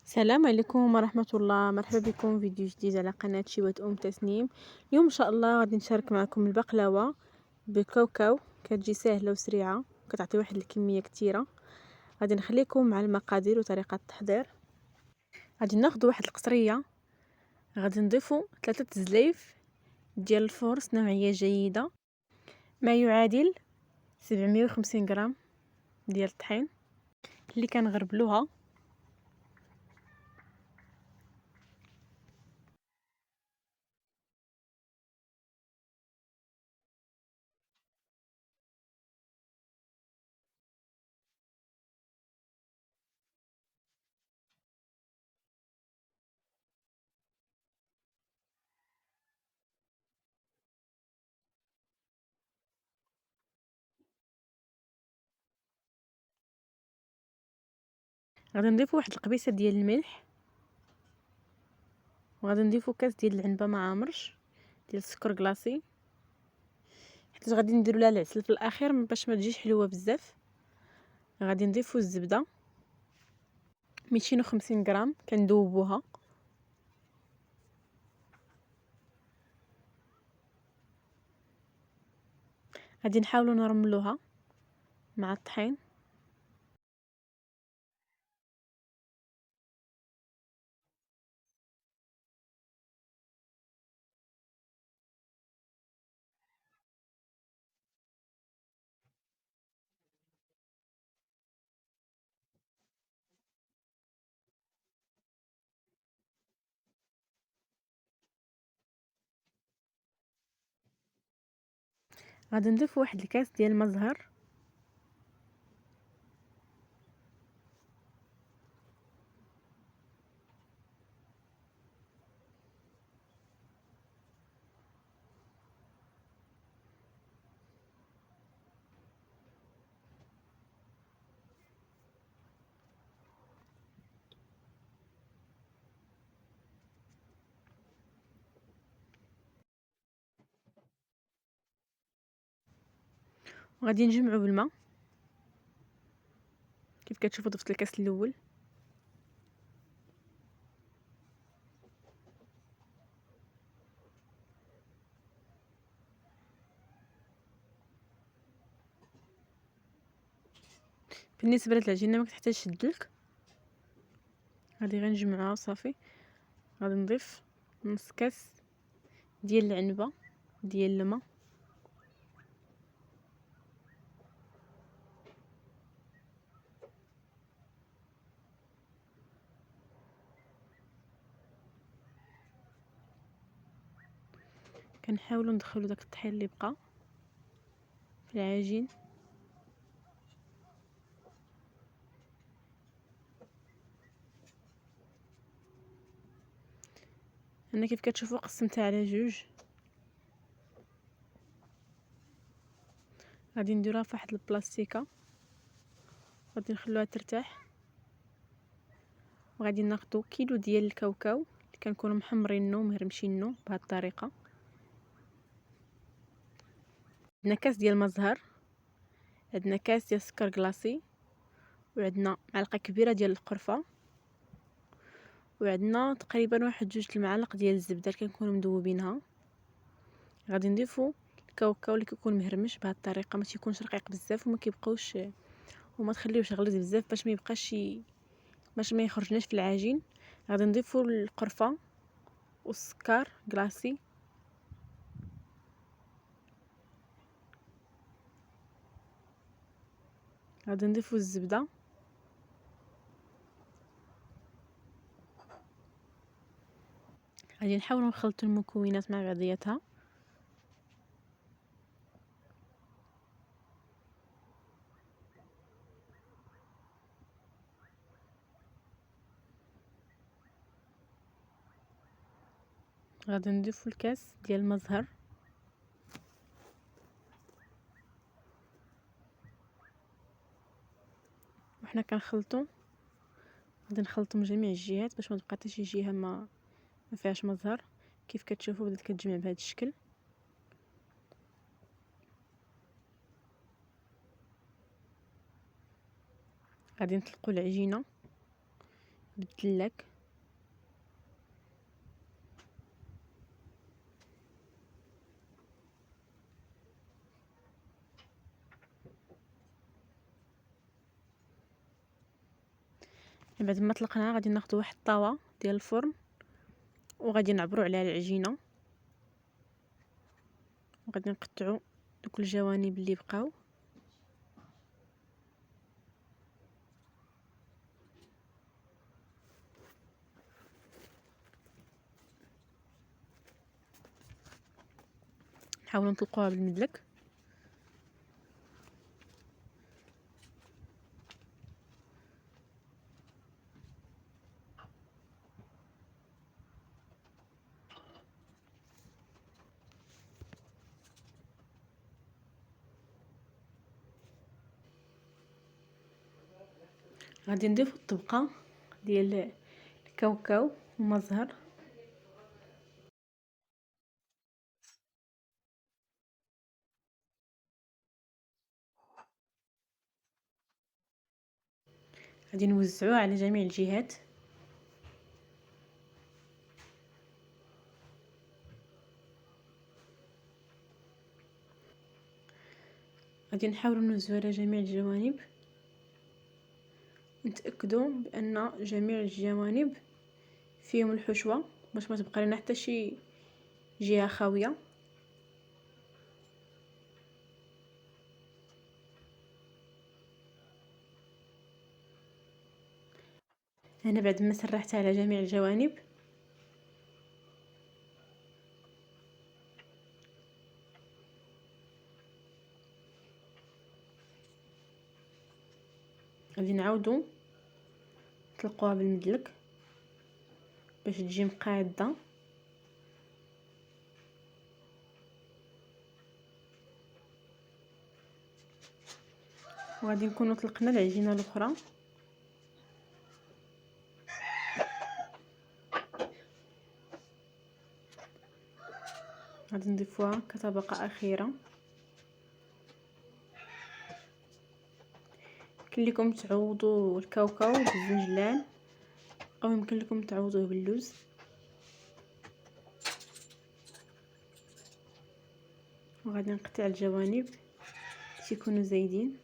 السلام عليكم ورحمة الله. مرحبا بكم في فيديو جديد على قناة شيوة تسنيم. اليوم ان شاء الله غادي نشارك معكم البقلاوة بالكاوكاو. كتجي سهلة وسريعة وكتعطي واحد الكمية كتيرة. غادي نخليكم مع المقادير وطريقة التحضير. غادي ناخذ واحد القصرية، غادي نضيفو 3 زلايف ديال الفورس نوعية جيدة، ما يعادل 750 غرام ديال الطحين اللي كنغربلوها. غادي نضيفو واحد القبيصة ديال الملح، وغادي نضيفو كاس ديال العنبه مع مرش ديال السكر كلاصي، حيت غادي نديرو لها العسل في الاخير باش ما تجيش حلوه بزاف. غادي نضيفو الزبده 250 غرام كندوبوها. غادي نحاولوا نرملوها مع الطحين. غادي نضيف واحد الكاس ديال المزهر، وغادي نجمعو بالماء كيف كتشوفوا. ضفت الكاس الاول، بالنسبه للعجينه ما كتحتاج تشدلك، غادي غير نجمعوها وصافي. غادي نضيف نص كاس ديال العنبه ديال الماء، كنحاولوا ندخلوا داك الطحين اللي بقى في العجين. انا كيف كتشوفوا قسمتها على جوج. غادي نديروها في واحد البلاستيكه، غادي نخلوها ترتاح، وغادي ناخدو كيلو ديال الكاوكاو اللي كنكونوا محمرينو مهرمشينو بهذه الطريقه. عندنا كاس ديال المزهر، عندنا كاس ديال السكر كلاصي، وعندنا معلقه كبيره ديال القرفه، وعندنا تقريبا واحد 2 المعالق ديال الزبده اللي كنكونوا مذوبينها. غادي نضيفو الكاوكاو اللي كيكون مهرمش بهذه الطريقه، ما تيكونش رقيق بزاف وما كيبقاوش، وما تخليوش غليظ بزاف باش ما يبقاش باش ما يخرجناش في العجين. غادي نضيفو القرفه والسكر كلاصي، غادي نضيفو الزبده، غادي نحاولوا نخلطوا المكونات مع بعضياتها. غادي نضيفوا الكاس ديال المزهر، وحنا كنخلطوا غادي نخلطوا من جميع الجهات باش ما تبقى حتى شي جهه ما فيهاش مزهر. كيف كتشوفوا بدات كتجمع بهذا الشكل. غادي نطلقوا العجينه بالدلاك. بعد ما طلقناها غادي ناخذ واحد الطاوه ديال الفرن وغادي نعبروا عليها العجينه، وغادي نقطعوا دوك الجوانب اللي بقاو. نحاولوا نطلقوها بالمدلك. غادي نضيف الطبقه ديال الكاوكاو وما زهر. غادي نوزعوه على جميع الجهات. غادي نحاولوا نوزعوا على جميع الجوانب، نتاكدوا بان جميع الجوانب فيهم الحشوه باش ما تبقى لنا حتى شي جهه خاويه. هنا بعد ما سرحتها على جميع الجوانب غادي نعاودو نطلقوها بالمدلك باش تجي مقاده. وغادي نكونوا طلقنا العجينه الاخرى. غادي نضيفوها كطبقه اخيره. يمكن لكم تعوضوا الكاوكاو بالزنجلان او يمكن لكم تعوضوه باللوز. وغادي نقطع الجوانب باش يكونوا زايدين.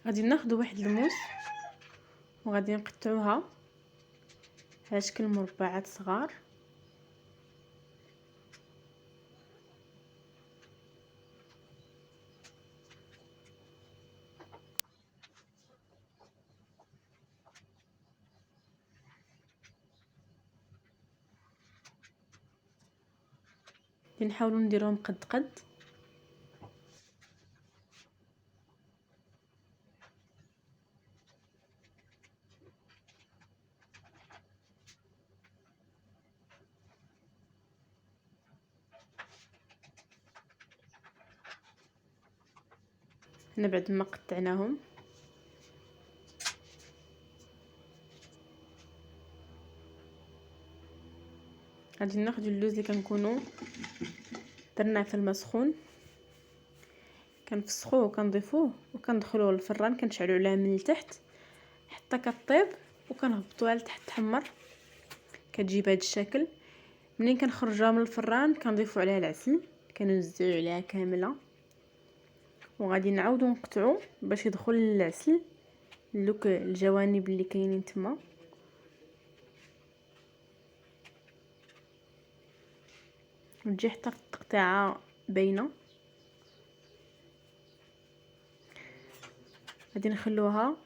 غادي ناخذ واحد الموس وغادي نقطعوها على شكل مربعات صغار. نحاولوا نديروهم قد قد. هنا بعد ما قطعناهم غادي ناخذ اللوز اللي كنكونوا درناه في الماء سخون، كنفسخوه وكنضيفوه وكندخلوه للفران، كنشعلوا عليه من التحت حتى كطيب وكنهبطوها لتحت تحمر. كتجي بهذا الشكل. منين كنخرجوها من الفران كنضيفوا عليها العسل، كنوزعوا عليها كامله. وغادي نعاودو نقطعو باش يدخل العسل لوك الجوانب اللي كاينين تما. وتجي حتى التقطيعه باينه. غادي نخلوها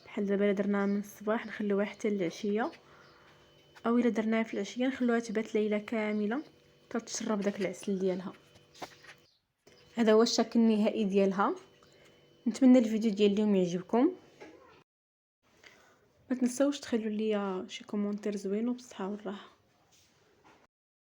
بحال دابا الا درناها من الصباح نخلوها حتى العشيه، او الا درناها في العشيه نخلوها تبات ليله كامله حتى تشرب داك العسل ديالها. هذا هو الشكل النهائي ديالها. نتمنى الفيديو ديال اليوم يعجبكم، ما تنسوش تخلوا لي شي كومونتير زوين وبالصحه والراحه.